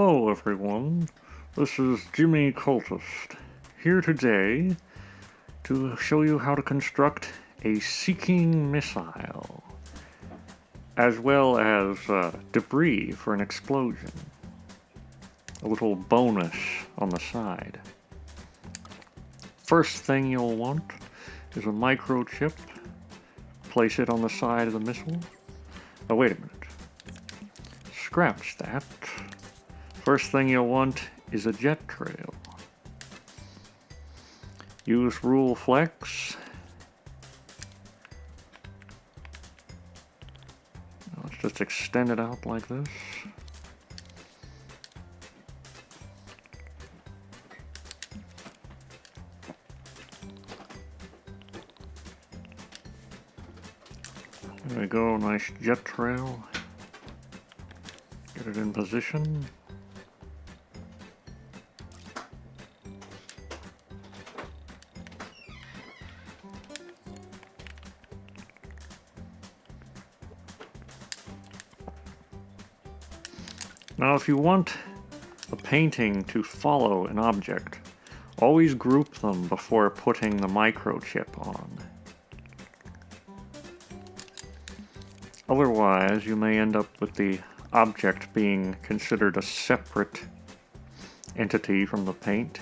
Hello everyone, this is Jimmy Cultist, here today to show you how to construct a seeking missile, as well as debris for an explosion. A little bonus on the side. First thing you'll want is a microchip. Place it on the side of the missile. Oh, wait a minute. Scratch that. First thing you'll want is a jet trail. Use rule flex. Let's just extend it out like this. There we go, nice jet trail. Get it in position. Now if you want a painting to follow an object, always group them before putting the microchip on. Otherwise, you may end up with the object being considered a separate entity from the paint,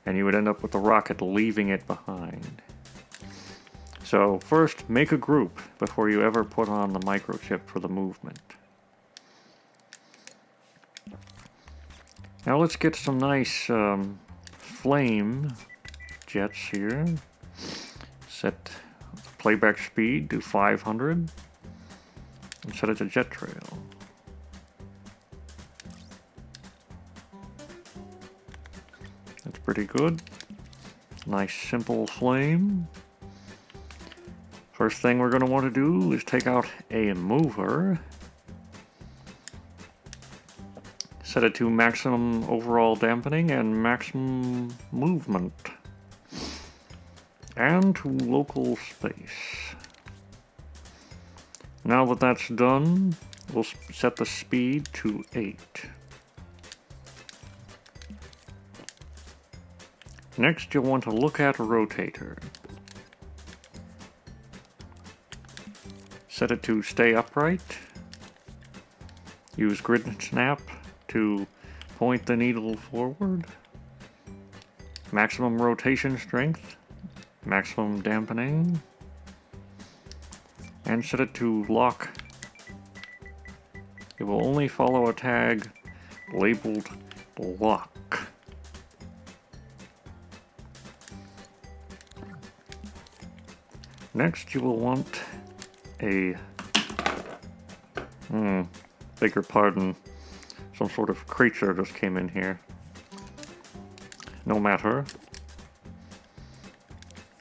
and you would end up with the rocket leaving it behind. So first, make a group before you ever put on the microchip for the movement. Now let's get some nice flame jets here. Set the playback speed to 500 and set it to jet trail. That's pretty good. Nice simple flame. First thing we're going to want to do is take out a mover. Set it to maximum overall dampening and maximum movement. And to local space. Now that that's done, we'll set the speed to 8. Next, you'll want to look at a rotator. Set it to stay upright. Use grid snap to point the needle forward. Maximum rotation strength. Maximum dampening. And set it to lock. It will only follow a tag labeled lock. Next, you will want a, beg your pardon, some sort of creature just came in here. No matter.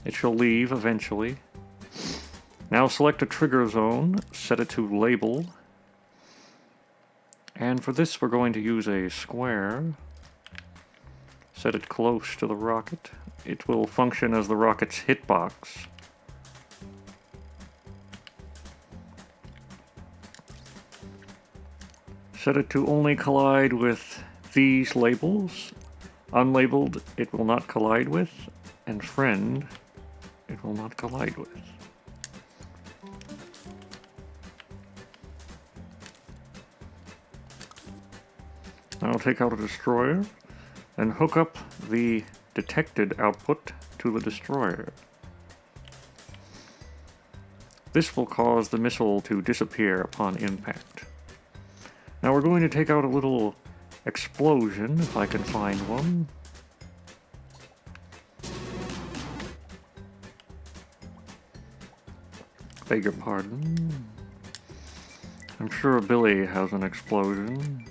It shall leave eventually. Now select a trigger zone, set it to label. And for this we're going to use a square. Set it close to the rocket. It will function as the rocket's hitbox. Set it to only collide with these labels. Unlabeled, it will not collide with. And friend, it will not collide with. Now take out a destroyer and hook up the detected output to the destroyer. This will cause the missile to disappear upon impact. Now we're going to take out a little explosion, if I can find one. Beg your pardon. I'm sure Billy has an explosion.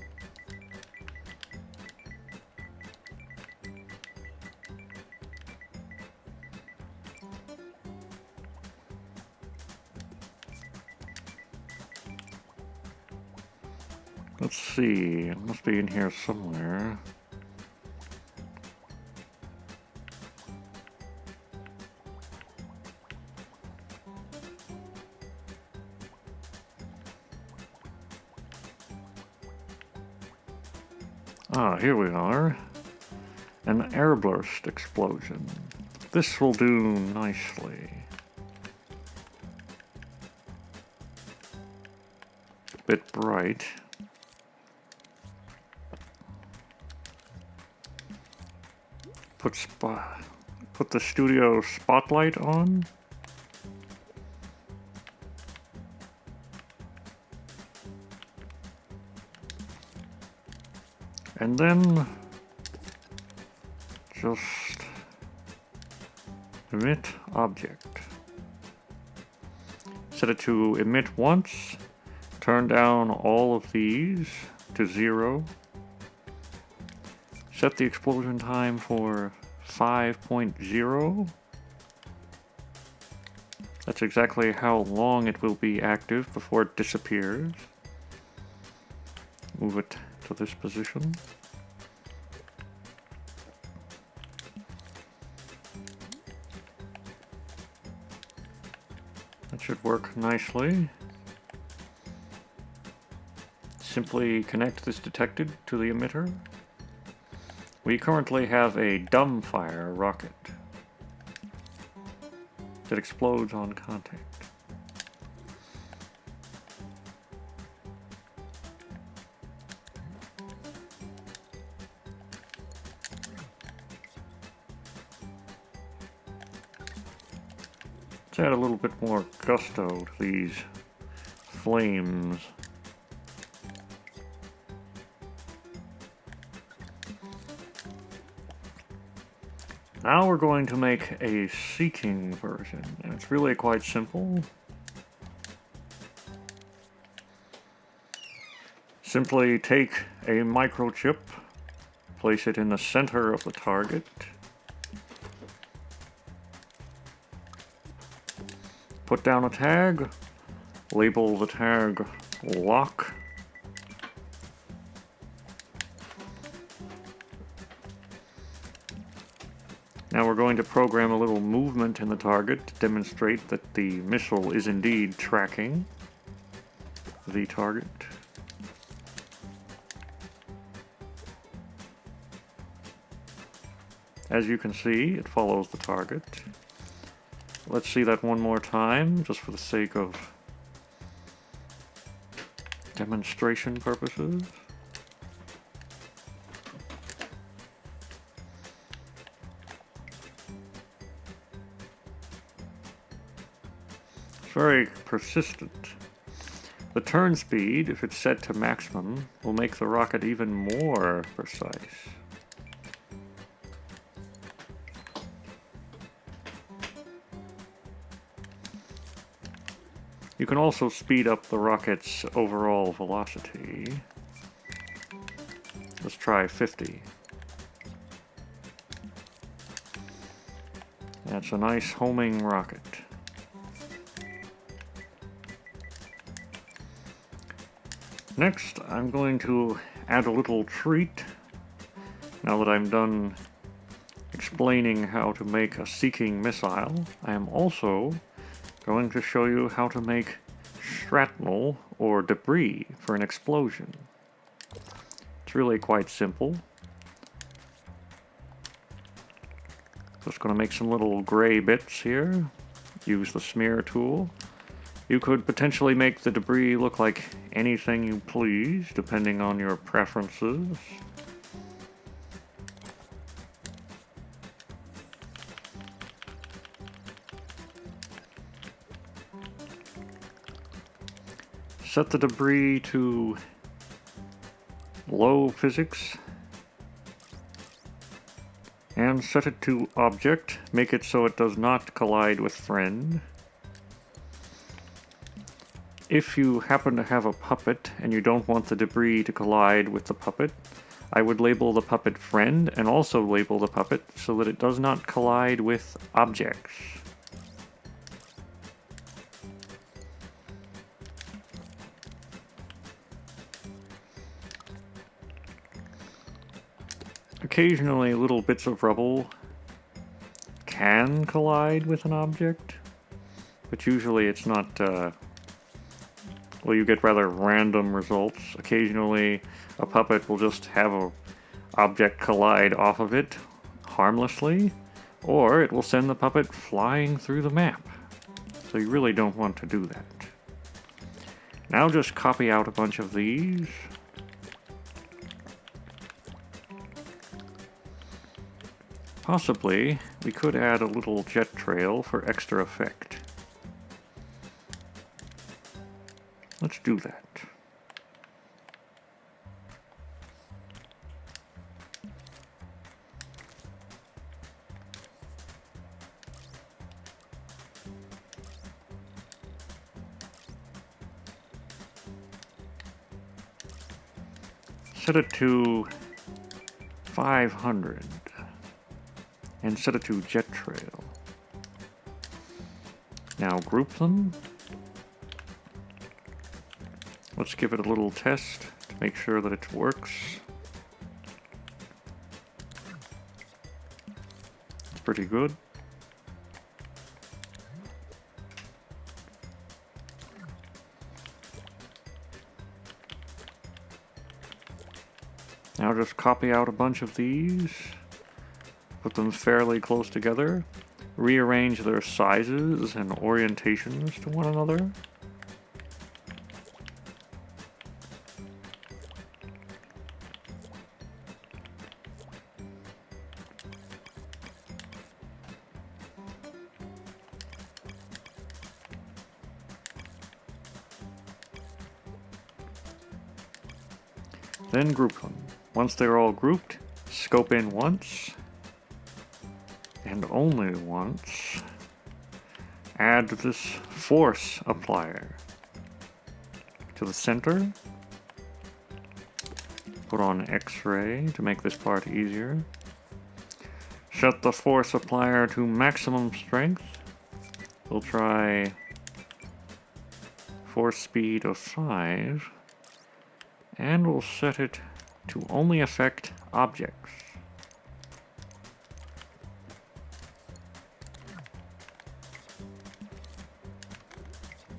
Let's see, it must be in here somewhere. Ah, here we are. An airburst explosion. This will do nicely. A bit bright. Put the studio spotlight on. And then just emit object. Set it to emit once. Turn down all of these to 0. Set the explosion time for 5.0. That's exactly how long it will be active before it disappears. Move it to this position. That should work nicely. Simply connect this detected to the emitter. We currently have a dumbfire rocket that explodes on contact. Let's add a little bit more gusto to these flames. Now we're going to make a seeking version, and it's really quite simple. Simply take a microchip, place it in the center of the target, put down a tag, label the tag lock. Now we're going to program a little movement in the target to demonstrate that the missile is indeed tracking the target. As you can see, it follows the target. Let's see that one more time, just for the sake of demonstration purposes. Very persistent. The turn speed, if it's set to maximum, will make the rocket even more precise. You can also speed up the rocket's overall velocity. Let's try 50. That's a nice homing rocket. Next, I'm going to add a little treat. Now that I'm done explaining how to make a seeking missile, I am also going to show you how to make shrapnel or debris for an explosion. It's really quite simple. Just going to make some little gray bits here. Use the smear tool. You could potentially make the debris look like anything you please, depending on your preferences. Set the debris to low physics and set it to object. Make it so it does not collide with friend. If you happen to have a puppet and you don't want the debris to collide with the puppet, I would label the puppet friend and also label the puppet so that it does not collide with objects. Occasionally, little bits of rubble can collide with an object, but usually it's not, well, you get rather random results. Occasionally, a puppet will just have object collide off of it harmlessly, or it will send the puppet flying through the map. So you really don't want to do that. Now just copy out a bunch of these. Possibly, we could add a little jet trail for extra effect. Let's do that. Set it to 500 and set it to jet trail. Now group them. Let's give it a little test to make sure that it works. It's pretty good. Now just copy out a bunch of these, put them fairly close together, rearrange their sizes and orientations to one another. Then group them. Once they're all grouped, scope in once, and only once. Add this force applier to the center. Put on X-ray to make this part easier. Set the force applier to maximum strength. We'll try force speed of 5. And we'll set it to only affect objects.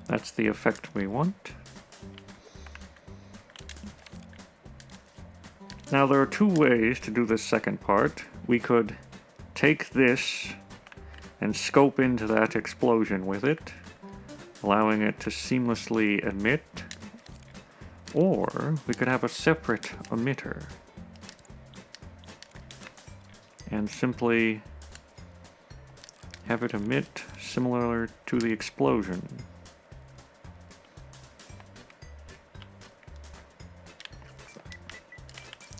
That's the effect we want. Now there are two ways to do this second part. We could take this and scope into that explosion with it, allowing it to seamlessly emit. Or we could have a separate emitter and simply have it emit similar to the explosion.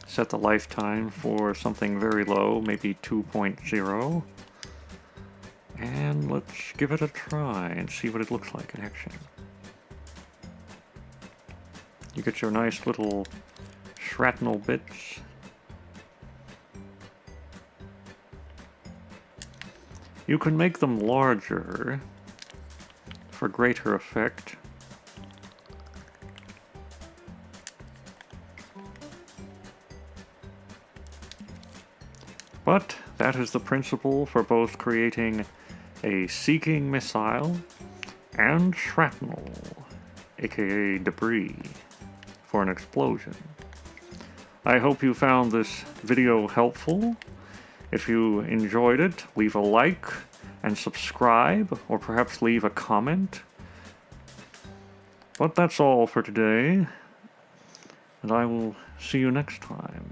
Set the lifetime for something very low, maybe 2.0. And let's give it a try and see what it looks like in action. You get your nice little shrapnel bits. You can make them larger for greater effect. But that is the principle for both creating a seeking missile and shrapnel, aka debris, for an explosion. I hope you found this video helpful. If you enjoyed it, leave a like and subscribe, or perhaps leave a comment. But that's all for today, and I will see you next time.